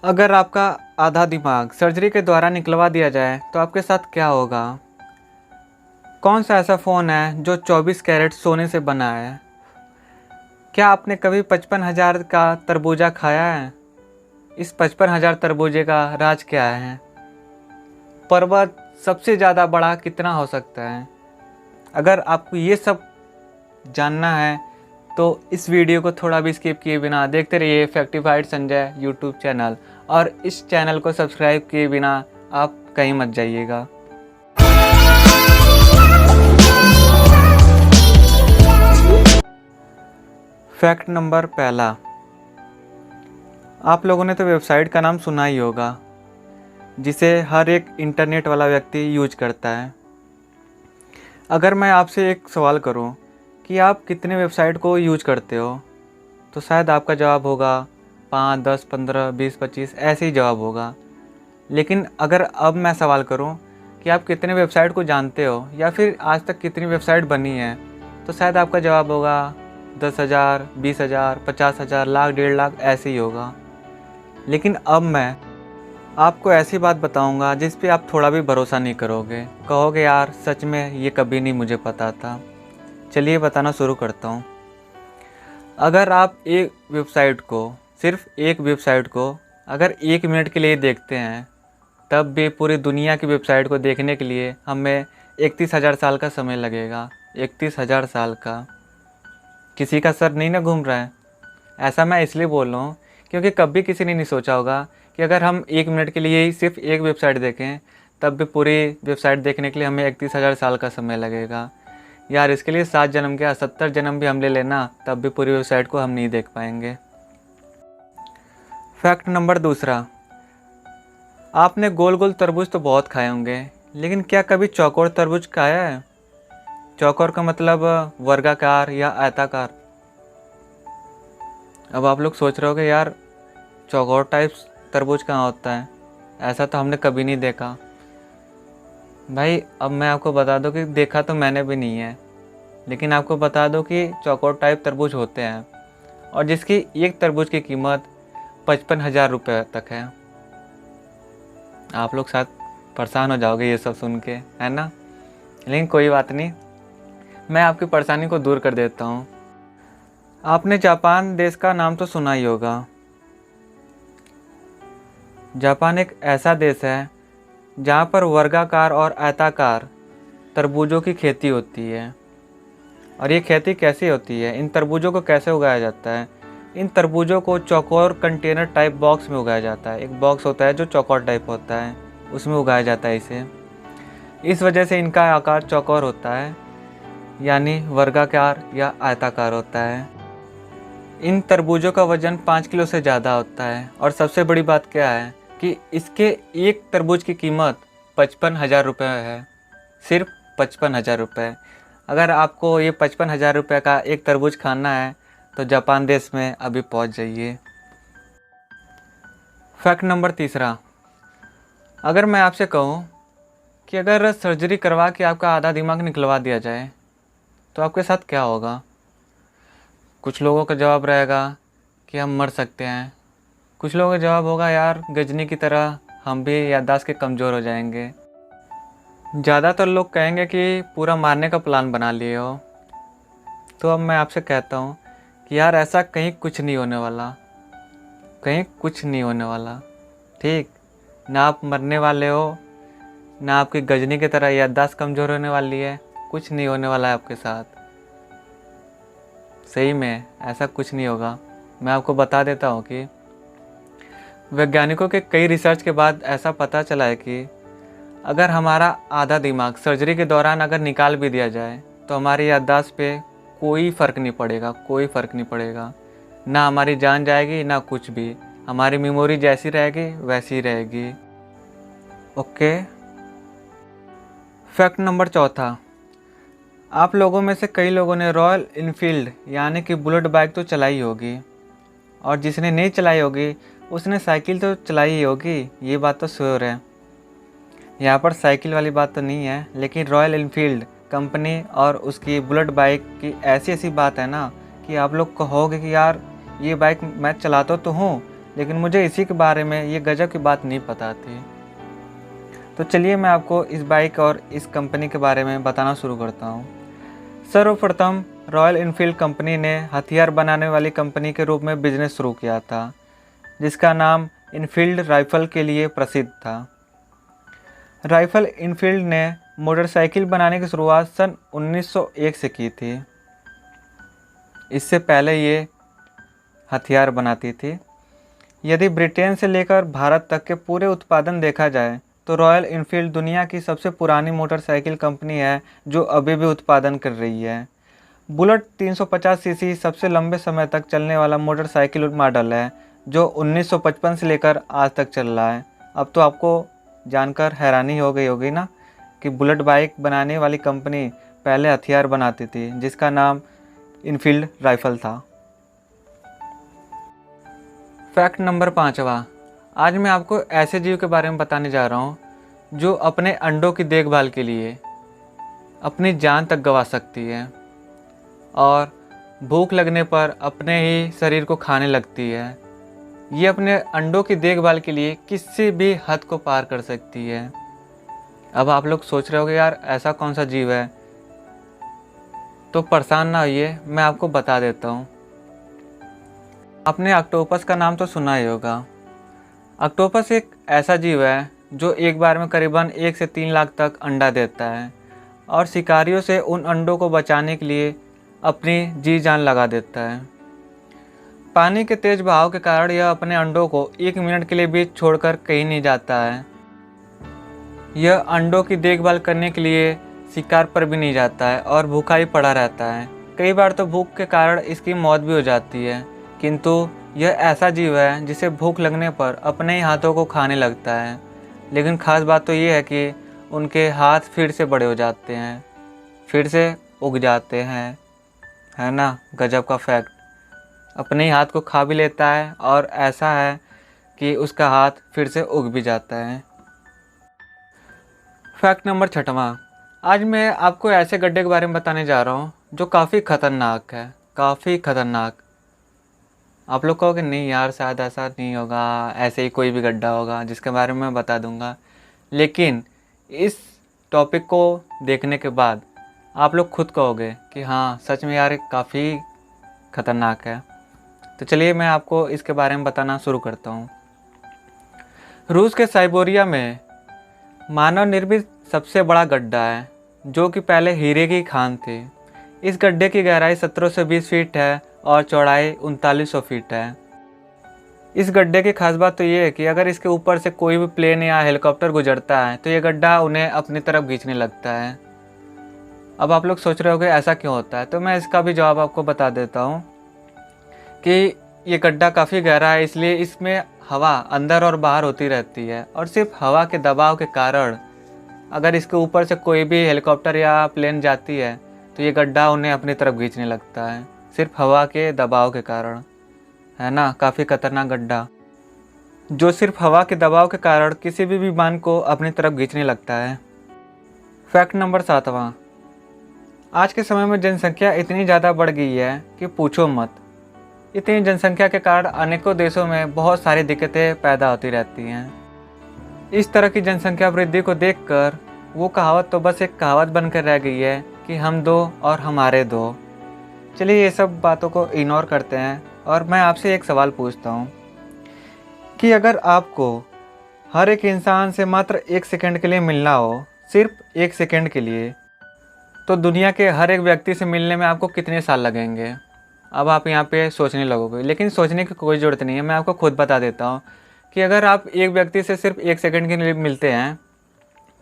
अगर आपका आधा दिमाग सर्जरी के द्वारा निकलवा दिया जाए तो आपके साथ क्या होगा? कौन सा ऐसा फ़ोन है जो 24 कैरेट सोने से बना है? क्या आपने कभी 55,000 का तरबूजा खाया है? इस 55,000 तरबूजे का राज क्या है? पर्वत सबसे ज़्यादा बड़ा कितना हो सकता है? अगर आपको ये सब जानना है तो इस वीडियो को थोड़ा भी स्किप किए बिना देखते रहिए फैक्टिफाइड संजय यूट्यूब चैनल, और इस चैनल को सब्सक्राइब किए बिना आप कहीं मत जाइएगा। फैक्ट नंबर पहला, आप लोगों ने तो वेबसाइट का नाम सुना ही होगा जिसे हर एक इंटरनेट वाला व्यक्ति यूज करता है। अगर मैं आपसे एक सवाल करूं कि आप कितने वेबसाइट को यूज करते हो, तो शायद आपका जवाब होगा 5, 10, 15, 20, 25, ऐसे ही जवाब होगा। लेकिन अगर अब मैं सवाल करूं कि आप कितने वेबसाइट को जानते हो या फिर आज तक कितनी वेबसाइट बनी है, तो शायद आपका जवाब होगा 10,000, 20,000, 50,000, लाख, 1.5 लाख, ऐसे ही होगा। लेकिन अब मैं आपको ऐसी बात बताऊंगा जिस पे आप थोड़ा भी भरोसा नहीं करोगे, कहोगे यार सच में ये कभी नहीं मुझे पता था। चलिए बताना शुरू करता हूँ। अगर आप एक वेबसाइट को, सिर्फ एक वेबसाइट को अगर 1 मिनट के लिए देखते हैं, तब भी पूरी दुनिया की वेबसाइट को देखने के लिए हमें 31,000 साल का समय लगेगा। 31,000 साल का। किसी का सर नहीं ना घूम रहा है? ऐसा मैं इसलिए बोल रहा हूँ क्योंकि कभी किसी ने नहीं सोचा होगा कि अगर हम 1 मिनट के लिए ही सिर्फ एक वेबसाइट देखें, तब भी पूरी वेबसाइट देखने के लिए हमें 31,000 साल का समय लगेगा। यार इसके लिए 7 जन्म क्या 70 जन्म भी हम ले लेना, तब भी पूरी वेबसाइट को हम नहीं देख पाएंगे। फैक्ट नंबर दूसरा, आपने गोल गोल तरबूज तो बहुत खाए होंगे, लेकिन क्या कभी चौकोर तरबूज खाया है? चौकोर का मतलब वर्गाकार या आयताकार। अब आप लोग सोच रहे होगे यार चौकोर टाइप तरबूज कहाँ होता है, ऐसा तो हमने कभी नहीं देखा। भाई अब मैं आपको बता दूं कि देखा तो मैंने भी नहीं है, लेकिन आपको बता दूं कि चौकोर टाइप तरबूज होते हैं और जिसकी एक तरबूज की कीमत 55,000 रुपये तक है। आप लोग शायद परेशान हो जाओगे ये सब सुन के, है ना? लेकिन कोई बात नहीं, मैं आपकी परेशानी को दूर कर देता हूँ। आपने जापान देश का नाम तो सुना ही होगा। जापान एक ऐसा देश है जहाँ पर वर्गाकार और आयताकार तरबूजों की खेती होती है। और ये खेती कैसे होती है, इन तरबूजों को कैसे उगाया जाता है? इन तरबूजों को चौकोर कंटेनर टाइप बॉक्स में उगाया जाता है। एक बॉक्स होता है जो चौकोर टाइप होता है, उसमें उगाया जाता है इसे। इस वजह से इनका आकार चौकोर होता है, यानी वर्गाकार या आयताकार होता है। इन तरबूजों का वजन 5 किलो से ज़्यादा होता है। और सबसे बड़ी बात क्या है कि इसके एक तरबूज की कीमत 55,000 रुपये है। सिर्फ 55,000 रुपये। अगर आपको ये 55,000 रुपये का एक तरबूज खाना है तो जापान देश में अभी पहुंच जाइए। फैक्ट नंबर तीसरा, अगर मैं आपसे कहूँ कि अगर सर्जरी करवा के आपका आधा दिमाग निकलवा दिया जाए तो आपके साथ क्या होगा? कुछ लोगों का जवाब रहेगा कि हम मर सकते हैं। कुछ लोगों का जवाब होगा यार गजनी की तरह हम भी याददाश्त के कमज़ोर हो जाएंगे। ज़्यादातर लोग कहेंगे कि पूरा मारने का प्लान बना लिए हो। तो अब मैं आपसे कहता हूँ कि यार ऐसा कहीं कुछ नहीं होने वाला, कहीं कुछ नहीं होने वाला। ठीक ना, आप मरने वाले हो ना आपकी गजनी की तरह याददाश्त कमज़ोर होने वाली है। कुछ नहीं होने वाला है आपके साथ। सही में ऐसा कुछ नहीं होगा। मैं आपको बता देता हूँ कि वैज्ञानिकों के कई रिसर्च के बाद ऐसा पता चला है कि अगर हमारा आधा दिमाग सर्जरी के दौरान अगर निकाल भी दिया जाए तो हमारी याददाश्त पे कोई फ़र्क नहीं पड़ेगा, कोई फ़र्क नहीं पड़ेगा। ना हमारी जान जाएगी ना कुछ भी, हमारी मेमोरी जैसी रहेगी वैसी रहेगी। ओके। फैक्ट नंबर चौथा, आप लोगों में से कई लोगों ने रॉयल इनफील्ड यानी कि बुलेट बाइक तो चलाई होगी, और जिसने नहीं चलाई होगी उसने साइकिल तो चलाई ही होगी, ये बात तो श्योर है। यहाँ पर साइकिल वाली बात तो नहीं है, लेकिन रॉयल इनफील्ड कंपनी और उसकी बुलेट बाइक की ऐसी ऐसी बात है ना कि आप लोग कहोगे कि यार ये बाइक मैं चलाता तो हूँ, लेकिन मुझे इसी के बारे में ये गजब की बात नहीं पता थी। तो चलिए मैं आपको इस बाइक और इस कंपनी के बारे में बताना शुरू करता हूँ। सर्वप्रथम रॉयल इनफील्ड कंपनी ने हथियार बनाने वाली कंपनी के रूप में बिजनेस शुरू किया था, जिसका नाम इनफील्ड राइफल के लिए प्रसिद्ध था। राइफल इनफील्ड ने मोटरसाइकिल बनाने की शुरुआत सन 1901 से की थी। इससे पहले ये हथियार बनाती थी। यदि ब्रिटेन से लेकर भारत तक के पूरे उत्पादन देखा जाए तो रॉयल इनफील्ड दुनिया की सबसे पुरानी मोटरसाइकिल कंपनी है जो अभी भी उत्पादन कर रही है। बुलेट 350 सीसी सबसे लंबे समय तक चलने वाला मोटरसाइकिल मॉडल है जो 1955 से लेकर आज तक चल रहा है। अब तो आपको जानकर हैरानी हो गई होगी ना कि बुलेट बाइक बनाने वाली कंपनी पहले हथियार बनाती थी जिसका नाम इनफील्ड राइफल था। फैक्ट नंबर 5वां, आज मैं आपको ऐसे जीव के बारे में बताने जा रहा हूँ जो अपने अंडों की देखभाल के लिए अपनी जान तक गंवा सकती है और भूख लगने पर अपने ही शरीर को खाने लगती है। ये अपने अंडों की देखभाल के लिए किसी भी हद को पार कर सकती है। अब आप लोग सोच रहे होंगे यार ऐसा कौन सा जीव है, तो परेशान ना होइए, मैं आपको बता देता हूँ। आपने ऑक्टोपस का नाम तो सुना ही होगा। ऑक्टोपस एक ऐसा जीव है जो एक बार में करीबन 1 से 3 लाख तक अंडा देता है और शिकारियों से उन अंडों को बचाने के लिए अपनी जी जान लगा देता है। पानी के तेज बहाव के कारण यह अपने अंडों को 1 मिनट के लिए भी छोड़कर कहीं नहीं जाता है। यह अंडों की देखभाल करने के लिए शिकार पर भी नहीं जाता है और भूखा ही पड़ा रहता है। कई बार तो भूख के कारण इसकी मौत भी हो जाती है, किंतु यह ऐसा जीव है जिसे भूख लगने पर अपने ही हाथों को खाने लगता है। लेकिन ख़ास बात तो ये है कि उनके हाथ फिर से बड़े हो जाते हैं, फिर से उग जाते हैं। है ना गजब का फैक्ट। अपने ही हाथ को खा भी लेता है और ऐसा है कि उसका हाथ फिर से उग भी जाता है। फैक्ट नंबर 6वां, आज मैं आपको ऐसे गड्ढे के बारे में बताने जा रहा हूँ जो काफ़ी ख़तरनाक है, काफ़ी ख़तरनाक। आप लोग कहोगे नहीं यार शायद ऐसा नहीं होगा, ऐसे ही कोई भी गड्ढा होगा जिसके बारे में मैं बता दूंगा। लेकिन इस टॉपिक को देखने के बाद आप लोग खुद कहोगे कि हाँ सच में यार काफ़ी ख़तरनाक है। तो चलिए मैं आपको इसके बारे में बताना शुरू करता हूँ। रूस के साइबेरिया में मानव निर्मित सबसे बड़ा गड्ढा है जो कि पहले हीरे की खान थी। इस गड्ढे की गहराई 1720 फीट है और चौड़ाई 3900 फीट है। इस गड्ढे की खास बात तो ये है कि अगर इसके ऊपर से कोई भी प्लेन या हेलीकॉप्टर गुजरता है तो ये गड्ढा उन्हें अपनी तरफ खींचने लगता है। अब आप लोग सोच रहे होंगे ऐसा क्यों होता है, तो मैं इसका भी जवाब आपको बता देता हूँ कि ये गड्ढा काफ़ी गहरा है, इसलिए इसमें हवा अंदर और बाहर होती रहती है और सिर्फ हवा के दबाव के कारण अगर इसके ऊपर से कोई भी हेलीकॉप्टर या प्लेन जाती है तो ये गड्ढा उन्हें अपनी तरफ खींचने लगता है, सिर्फ हवा के दबाव के कारण। है ना काफ़ी खतरनाक गड्ढा जो सिर्फ हवा के दबाव के कारण किसी भी विमान को अपनी तरफ खींचने लगता है। फैक्ट नंबर 7वां, आज के समय में जनसंख्या इतनी ज़्यादा बढ़ गई है कि पूछो मत। इतनी जनसंख्या के कारण अनेकों देशों में बहुत सारी दिक्कतें पैदा होती रहती हैं। इस तरह की जनसंख्या वृद्धि को देखकर वो कहावत तो बस एक कहावत बनकर रह गई है कि हम दो और हमारे दो। चलिए ये सब बातों को इग्नोर करते हैं और मैं आपसे एक सवाल पूछता हूँ कि अगर आपको हर एक इंसान से मात्र 1 सेकंड के लिए मिलना हो, सिर्फ 1 सेकंड के लिए, तो दुनिया के हर एक व्यक्ति से मिलने में आपको कितने साल लगेंगे? अब आप यहाँ पे सोचने लगोगे, लेकिन सोचने की कोई ज़रूरत नहीं है, मैं आपको खुद बता देता हूँ कि अगर आप एक व्यक्ति से सिर्फ 1 सेकंड के लिए मिलते हैं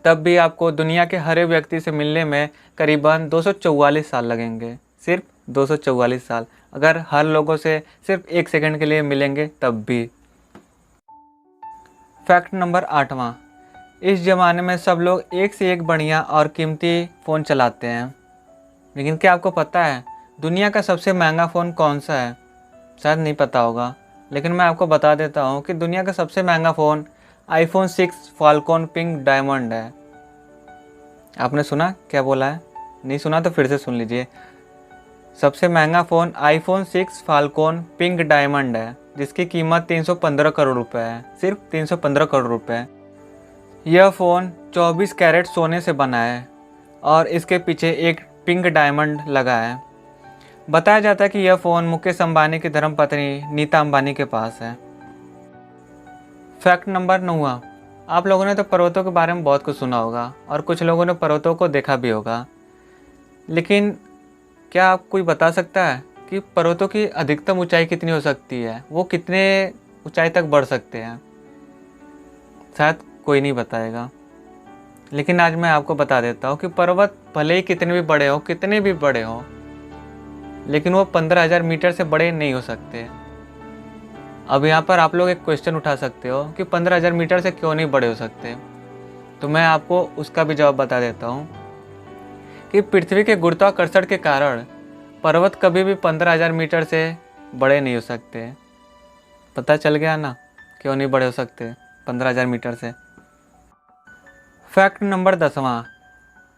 तब भी आपको दुनिया के हर एक व्यक्ति से मिलने में करीबन 244 साल लगेंगे। सिर्फ 244 साल अगर हर लोगों से सिर्फ 1 सेकंड के लिए मिलेंगे तब भी। फैक्ट नंबर 8वां, इस ज़माने में सब लोग एक से एक बढ़िया और कीमती फ़ोन चलाते हैं, लेकिन क्या आपको पता है दुनिया का सबसे महंगा फ़ोन कौन सा है? शायद नहीं पता होगा, लेकिन मैं आपको बता देता हूँ कि दुनिया का सबसे महंगा phone iPhone 6 falcon pink diamond है। आपने सुना क्या बोला है? नहीं सुना तो फिर से सुन लीजिए। सबसे महंगा phone iPhone 6 falcon pink diamond है जिसकी कीमत 315 करोड़ रुपए है, सिर्फ 315 करोड़ रुपए। यह फ़ोन 24 कैरेट सोने से बना है और इसके पीछे एक पिंक डायमंड लगा है। बताया जाता है कि यह फ़ोन मुकेश अंबानी की धर्मपत्नी नीता अंबानी के पास है। Fact number 9। आप लोगों ने तो पर्वतों के बारे में बहुत कुछ सुना होगा और कुछ लोगों ने पर्वतों को देखा भी होगा, लेकिन क्या आप कोई बता सकता है कि पर्वतों की अधिकतम ऊंचाई कितनी हो सकती है? वो कितने ऊंचाई तक बढ़ सकते हैं? शायद कोई नहीं बताएगा, लेकिन आज मैं आपको बता देता हूँ कि पर्वत भले ही कितने भी बड़े हो, लेकिन वो 15,000 मीटर से बड़े नहीं हो सकते। अब यहाँ पर आप लोग एक क्वेश्चन उठा सकते हो कि 15,000 मीटर से क्यों नहीं बड़े हो सकते, तो मैं आपको उसका भी जवाब बता देता हूँ कि पृथ्वी के गुरुत्वाकर्षण के कारण पर्वत कभी भी 15,000 मीटर से बड़े नहीं हो सकते। पता चल गया ना क्यों नहीं बड़े हो सकते 15,000 मीटर से। Fact number 10।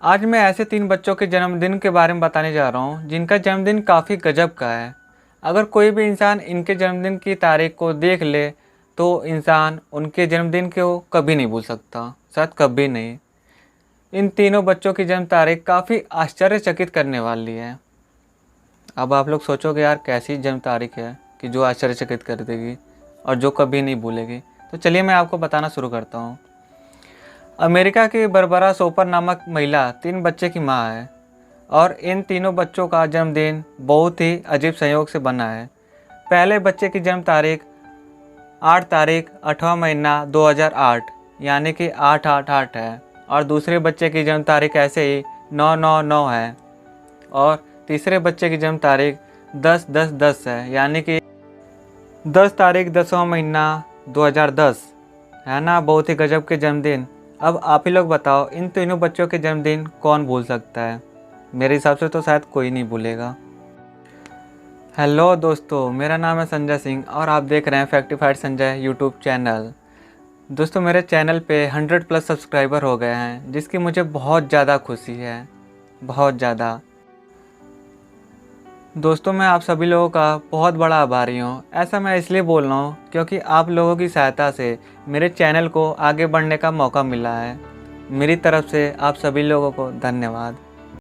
आज मैं ऐसे 3 बच्चों के जन्मदिन के बारे में बताने जा रहा हूँ जिनका जन्मदिन काफ़ी गजब का है। अगर कोई भी इंसान इनके जन्मदिन की तारीख को देख ले तो इंसान उनके जन्मदिन को कभी नहीं भूल सकता, शायद कभी नहीं। इन तीनों बच्चों की जन्म तारीख काफ़ी आश्चर्यचकित करने वाली है। अब आप लोग सोचोगे यार कैसी जन्म तारीख है कि जो आश्चर्यचकित कर देगी और जो कभी नहीं भूलेगी। तो चलिए मैं आपको बताना शुरू करता हूँ। अमेरिका की बरबरा सोपर नामक महिला 3 बच्चे की माँ है और इन तीनों बच्चों का जन्मदिन बहुत ही अजीब संयोग से बना है। पहले बच्चे की जन्म तारीख 8 तारीख 8वां महीना 2008 यानी कि 888 है और दूसरे बच्चे की जन्म तारीख ऐसे ही 999 है और तीसरे बच्चे की जन्म तारीख 10-10-10 है यानी कि 10 तारीख 10वां महीना 2010 है ना। बहुत ही गजब के जन्मदिन। अब आप ही लोग बताओ इन तीनों बच्चों के जन्मदिन कौन भूल सकता है? मेरे हिसाब से तो शायद कोई नहीं भूलेगा। हेलो दोस्तों, मेरा नाम है संजय सिंह और आप देख रहे हैं फैक्टिफाइड संजय यूट्यूब चैनल। दोस्तों मेरे चैनल पे 100+ सब्सक्राइबर हो गए हैं, जिसकी मुझे बहुत ज़्यादा खुशी है, बहुत ज़्यादा। दोस्तों मैं आप सभी लोगों का बहुत बड़ा आभारी हूँ। ऐसा मैं इसलिए बोल रहा हूँ क्योंकि आप लोगों की सहायता से मेरे चैनल को आगे बढ़ने का मौका मिला है। मेरी तरफ से आप सभी लोगों को धन्यवाद।